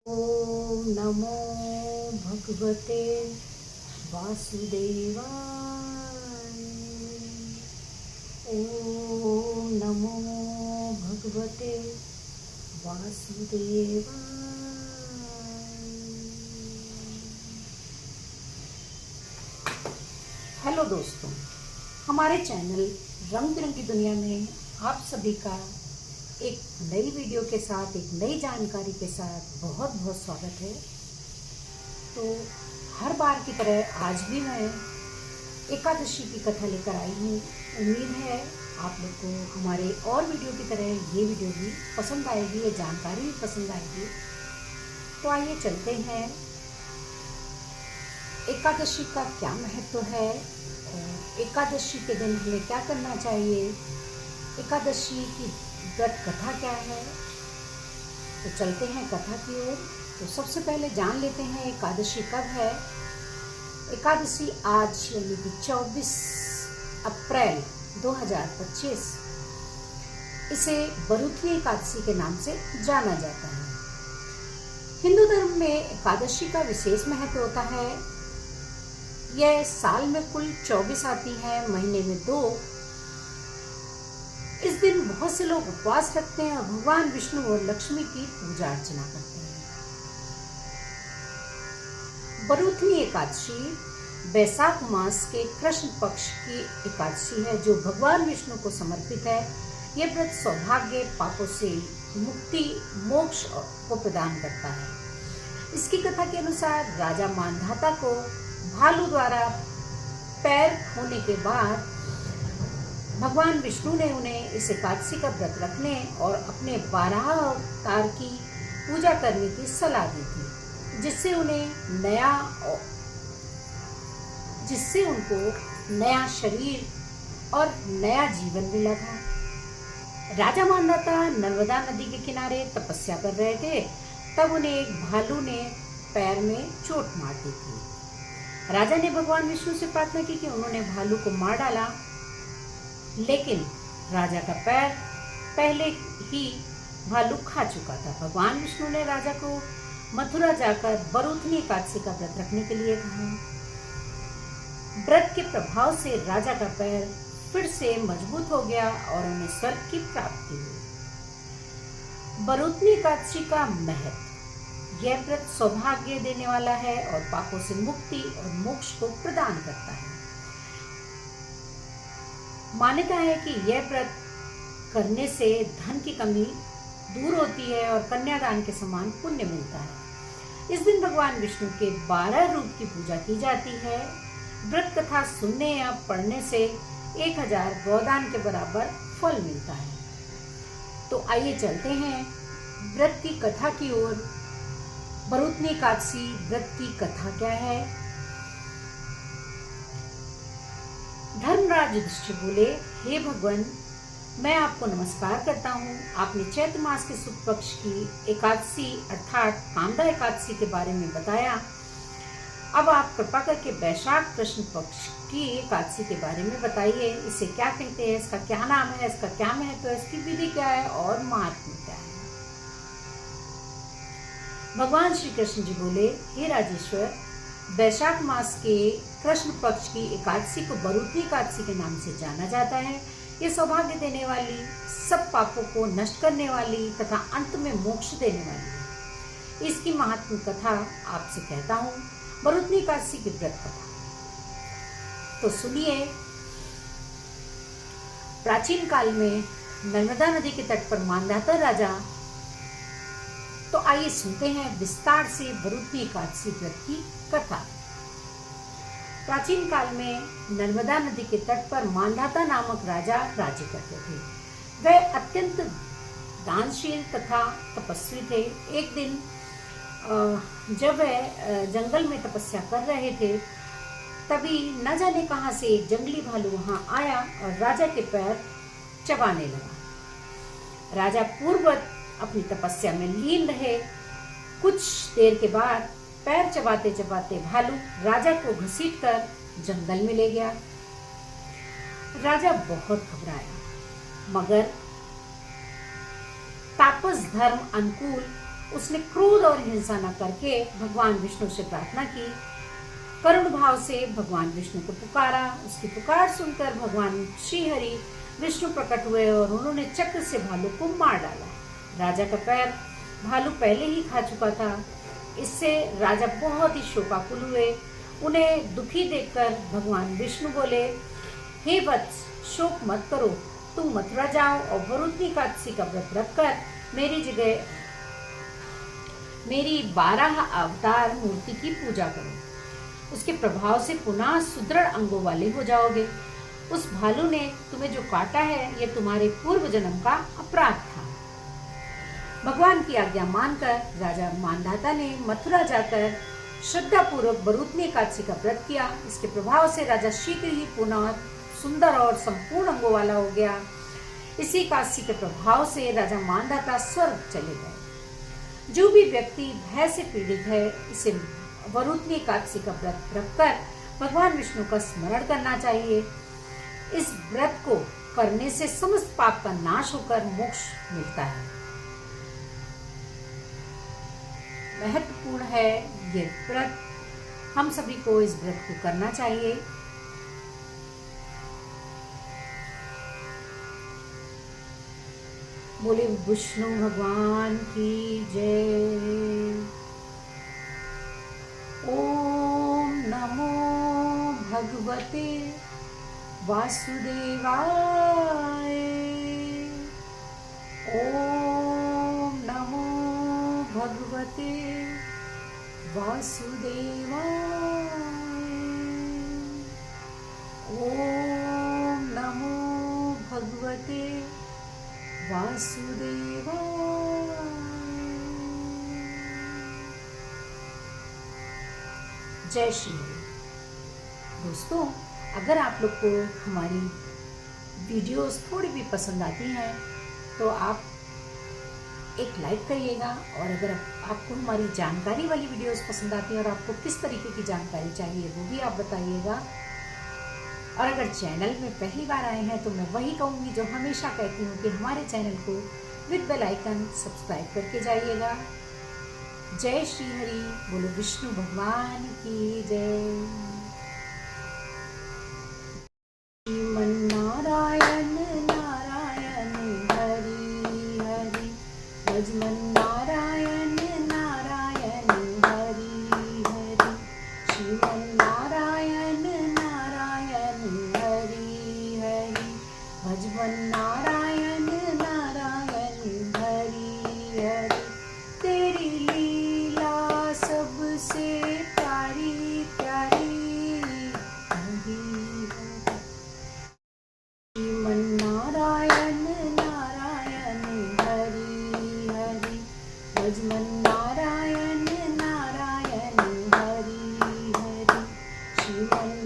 ओम नमो भगवते वासुदेवाय। ओम नमो भगवते वासुदेवाय। हेलो दोस्तों, हमारे चैनल रंग बिरंग की दुनिया में आप सभी का एक नई वीडियो के साथ, एक नई जानकारी के साथ बहुत बहुत स्वागत है। तो हर बार की तरह आज भी मैं एकादशी की कथा लेकर आई हूँ। उम्मीद है आप लोग को हमारे और वीडियो की तरह ये वीडियो भी पसंद आएगी, ये जानकारी भी पसंद आएगी। तो आइए चलते हैं, एकादशी का क्या महत्व है, एकादशी के दिन हमें क्या करना चाहिए, एकादशी की व्रत कथा क्या है। तो चलते हैं कथा की ओर। तो सबसे पहले जान लेते हैं एकादशी कब है। एकादशी आज यानी कि 24 अप्रैल 2025 इसे बरुथनी एकादशी के नाम से जाना जाता है। हिंदू धर्म में एकादशी का विशेष महत्व होता है। यह साल में कुल 24 आती है, महीने में 2। इस दिन बहुत से लोग उपवास रखते हैं और भगवान विष्णु और लक्ष्मी की पूजा अर्चना करते हैं। बरुथनी एकादशी बैसाख मास के कृष्ण पक्ष की एकादशी है, जो भगवान विष्णु को समर्पित है। यह व्रत सौभाग्य, पापों से मुक्ति, मोक्ष को प्रदान करता है। इसकी कथा के अनुसार राजा मानधाता को भालू द्वारा पैर खोने के बाद भगवान विष्णु ने उन्हें इस एकादशी का व्रत रखने और अपने 12 अवतार की पूजा करने की सलाह दी थी, जिससे उनको नया शरीर और नया जीवन मिला था। राजा मानधाता नर्मदा नदी के किनारे तपस्या कर रहे थे, तब उन्हें एक भालू ने पैर में चोट मार दी थी। राजा ने भगवान विष्णु से प्रार्थना की कि उन्होंने भालू को मार डाला, लेकिन राजा का पैर पहले ही भालू खा चुका था। भगवान विष्णु ने राजा को मथुरा जाकर बरुथनी एकादशी का व्रत रखने के लिए कहा। व्रत के प्रभाव से राजा का पैर फिर से मजबूत हो गया और उन्हें स्वर्ग की प्राप्ति हुई। बरुथनी एकादशी का महत्व: यह व्रत सौभाग्य देने वाला है और पापों से मुक्ति और मोक्ष को प्रदान करता है। मान्यता है कि यह व्रत करने से धन की कमी दूर होती है और कन्यादान के समान पुण्य मिलता है। इस दिन भगवान विष्णु के 12 रूप की पूजा की जाती है। व्रत कथा सुनने या पढ़ने से 1000 गोदान के बराबर फल मिलता है। तो आइए चलते हैं व्रत की कथा की ओर। बरुथनी एकादशी व्रत की कथा क्या है। धर्मराज युधिष्ठिर बोले, हे भगवान, मैं आपको नमस्कार करता हूँ। आपने चैत्र मास के शुक्ल पक्ष की एकादशी अर्थात कामदा एकादशी के बारे में बताया। अब आप कृपा करके वैशाख कृष्ण पक्ष की एकादशी के बारे में बताइए। इसे क्या कहते हैं, इसका क्या नाम है, इसका क्या महत्व है, इसकी विधि क्या है और महात्म्य क्या है। भगवान श्री कृष्ण जी बोले, हे राजेश्वर, वैशाख मास के कृष्ण पक्ष की एकादशी को बरुथनी एकादशी के नाम से जाना जाता है। ये सौभाग्य देने वाली, सब पापों को नष्ट करने वाली तथा अंत में मोक्ष देने वाली है। इसकी महात्म्य कथा आपसे कहता हूँ। बरुथनी एकादशी की व्रत कथा तो सुनिए। प्राचीन काल में नर्मदा नदी के तट पर मानधाता राजा। तो आइए सुनते हैं विस्तार से बरुथनी एकादशी व्रत की कथा। प्राचीन काल में नर्मदा नदी के तट पर मानधाता नामक राजा राज्य करते थे। वह अत्यंत दानशील तथा तपस्वी थे। एक दिन जब वह जंगल में तपस्या कर रहे थे, तभी न जाने कहां से एक जंगली भालू वहां आया और राजा के पैर चबाने लगा। राजा पूर्ववत अपनी तपस्या में लीन रहे। कुछ देर के बाद पैर चबाते चबाते भालू राजा को घसीटकर जंगल में ले गया। राजा बहुत घबराया, मगर तापस धर्म अनुकूल उसने क्रोध और हिंसा न करके भगवान विष्णु से प्रार्थना की। करुण भाव से भगवान विष्णु को पुकारा। उसकी पुकार सुनकर भगवान श्रीहरि विष्णु प्रकट हुए और उन्होंने चक्र से भालू को मार डाला। राजा का पैर भालू पहले ही खा चुका था। इससे राजा बहुत ही शोकाकुल हुए। उन्हें दुखी देखकर भगवान विष्णु बोले, हे वत्स, शोक मत करो, तुम मथुरा जाओ और वरुणी एकादशी का व्रत रखकर मेरी जगह मेरी 12 अवतार मूर्ति की पूजा करो। उसके प्रभाव से पुनः सुदृढ़ अंगों वाले हो जाओगे। उस भालू ने तुम्हें जो काटा है, यह तुम्हारे पूर्व जन्म का अपराध था। भगवान की आज्ञा मानकर राजा मानधाता ने मथुरा जाकर श्रद्धापूर्वक वरुणी एकादशी का व्रत किया। इसके प्रभाव से राजा शीघ्र ही पुनः सुंदर और संपूर्ण अंगों वाला हो गया। इसी एकादशी के प्रभाव से राजा मानधाता स्वर्ग चले गए। जो भी व्यक्ति भय से पीड़ित है, इसे वरुणी एकादशी का व्रत रखकर भगवान विष्णु का स्मरण करना चाहिए। इस व्रत को करने से समस्त पाप का नाश होकर मोक्ष मिलता है। महत्वपूर्ण है ये व्रत, हम सभी को इस व्रत को करना चाहिए। बोले विष्णु भगवान की जय। ओम नमो भगवते वासुदेवाय। ओम नमो भगवते वासुदेवाय। ओम नमो भगवते वासुदेवाय। जय श्री हरि। दोस्तों, अगर आप लोग को हमारी वीडियोस थोड़ी भी पसंद आती हैं तो आप एक लाइक करिएगा, और अगर आपको हमारी जानकारी वाली वीडियोस पसंद आती हैं और आपको किस तरीके की जानकारी चाहिए वो भी आप बताइएगा। और अगर चैनल में पहली बार आए हैं तो मैं वही कहूँगी जो हमेशा कहती हूँ कि हमारे चैनल को विद बेल आइकन सब्सक्राइब करके जाइएगा। जय श्री हरि। बोलो विष्णु भगवान की जय। श्रीमन्नारायण नारायण हरि हरि, भजमन्नारायण नारायण हरि हरि, श्रीमन्नारायण नारायण हरि हरि, भजमन्नारायण नारायण हरि हरि। तेरी लीला सबसे प्यारी प्यारी हरि हरि। श्रीमन्नारायण नारायण हरि हरि, भजमन्नारायण नारायण हरि हरि, श्रीमन्